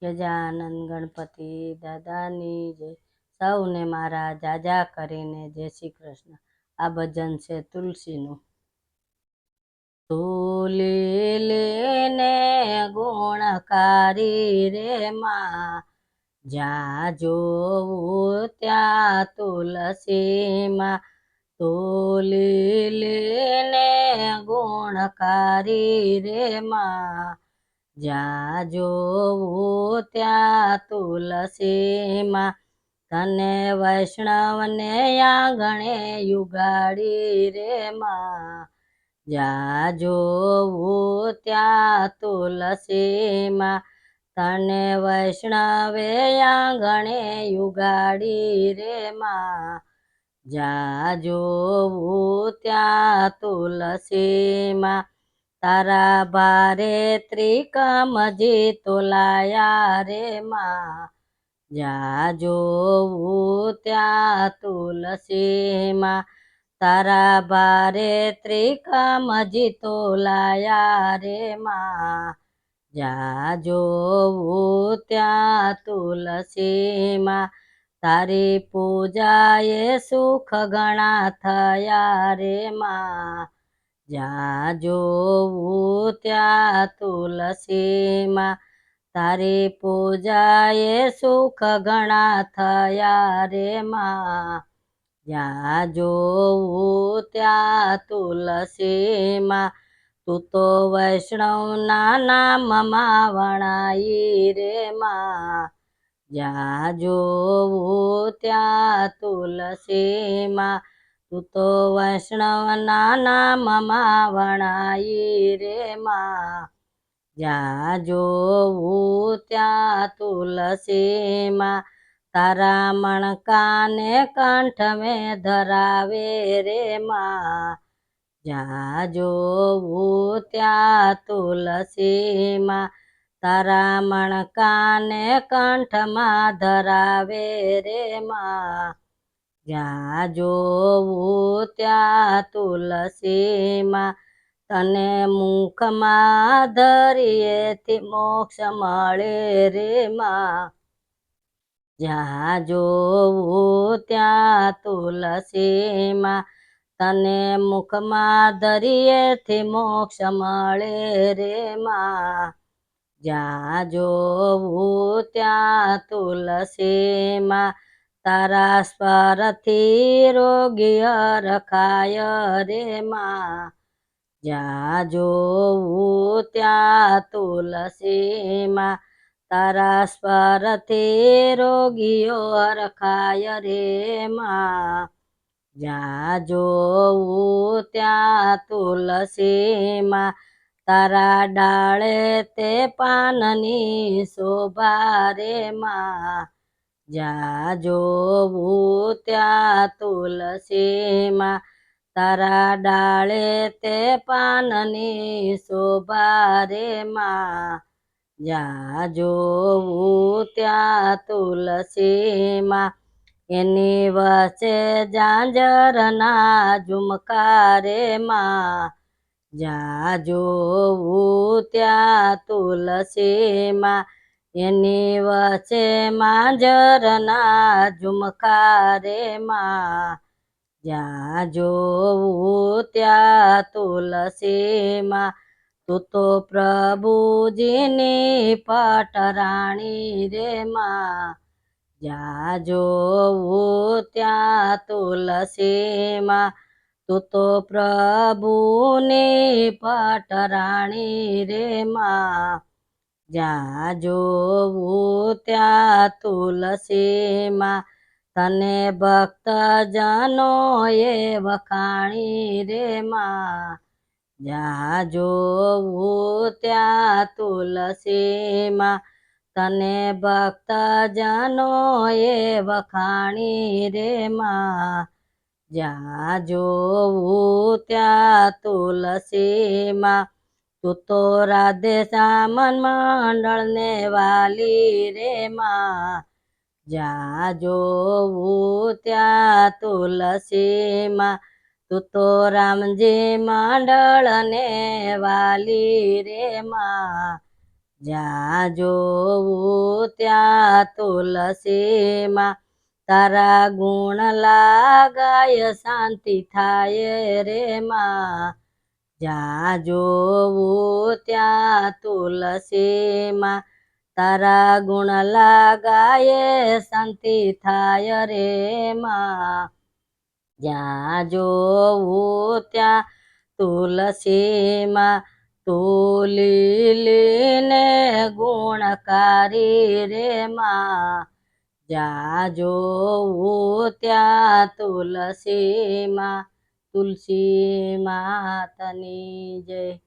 ગજાનંદ ગણપતિ દાદાની જય. સૌને મારા જાજા કરીને જય શ્રી કૃષ્ણ. આ ભજન છે તુલસીનું. તુલી લેને ગુણકારી રે માં, જ્યાં જોવું ત્યાં તુલસીમાં. તુલી લેને ગુણકારી રે માં, જ્યાં જોવું ત્યાં તુલસીમાં. તને વૈષ્ણવને આંગણે યુગાડી રે માં, જ્યાં જોવું ત્યાં તુલસીમાં. તને વૈષ્ણવે આંગણે યુગાડી રે માં, જ્યાં જોવું ત્યાં તુલસીમાં. તારા ભારે ત્રિકમજી તોલાયા રે માં, જ્યાં જોવું ત્યાં તુલસીમાં. તારા ભારે ત્રિકમજી તોલાયા રે માં, જ્યાં જોવું ત્યાં તુલસીમાં. તારી પૂજાએ સુખ ઘણા થયા રે માં, જ્યાં જોવું ત્યાં તુલસીમાં. તારી પૂજાએ સુખ ઘણા થયા રે માં, જ્યાં જોવું ત્યાં તુલસીમાં. તું તો વૈષ્ણવના નામમાં વણાઈ રે માં, જ્યાં જોવું ત્યાં તુલસીમાં. તું તો વૈષ્ણવના નામમાં વણાઈ રે માં, જ્યાં જોવું ત્યાં તુલસીમાં. તારા મણકાને કંઠ મેં ધરાવે રે માં, જ્યાં જોવું ત્યાં તુલસીમાં. તારા મણકાને કંઠમાં ધરાવે રે માં, જ્યાં જોવું ત્યાં તુલસીમાં. તને મુખમાં ધરીએથી મોક્ષ મળે રે માં, જ્યાં જોવું ત્યાં તુલસીમાં. તને મુખમાં ધરીએથી મોક્ષ મળે રે માં, જ્યાં જોવું ત્યાં તુલસીમાં. તારા સ્પરથી રોગી હરખાય રે માં, જ્યાં જોવું ત્યાં તુલસીમાં. તારા સ્પરથી રોગીઓ હરખાય રે માં, જ્યાં જોવું ત્યાં તુલસીમાં. તારા ડાળે તે પાનની શોભા રે માં, જ્યાં જોવું ત્યાં તુલસીમાં. તારા ડાળે તે પાનની શોભા રે માં, જ્યાં જોવું ત્યાં તુલસીમાં. એની વચ્ચે ઝાંઝરના ઝુમકા રે માં, જ્યાં જોવું ત્યાં તુલસીમાં. એની વચ્ચે માંઝરના ઝુમકા રે માં, જ્યાં જોવું ત્યાં તુલસીમાં. તું તો પ્રભુજીની પટરાણી રે માં, જ્યાં જોવું ત્યાં તુલસીમાં. તું તો પ્રભુની પટરાણી રે માં, જ્યાં જોવું ત્યાં તુલસીમાં. તને ભક્ત જનોએ વખાણી રે માં, જ્યાં જોવું ત્યાં તુલસીમાં. તને ભક્ત જનોએ વખાણી રે માં, જ્યાં જોવું ત્યાં તુલસીમાં. તું તો રાધે શ્યામન મંડળને વાલી રે માં, જ્યાં જોવું ત્યાં તુલસીમાં. તું તો રામજી મંડળને વાલી રે માં, જ્યાં જોવું ત્યાં તુલસીમાં તારા ગુણ લાગાય શાંતિ થાય રે માં. જ્યાં જોવું ત્યાં તુલસીમાં તારા ગુણ લાગાય શાંતિ થાય રે માં. જ્યાં જોવું ત્યાં તુલસીમાં તુલીને ગુણકારી રે માં. જ્યાં જોવું ત્યાં તુલસીમાં તુલસી માતની જય.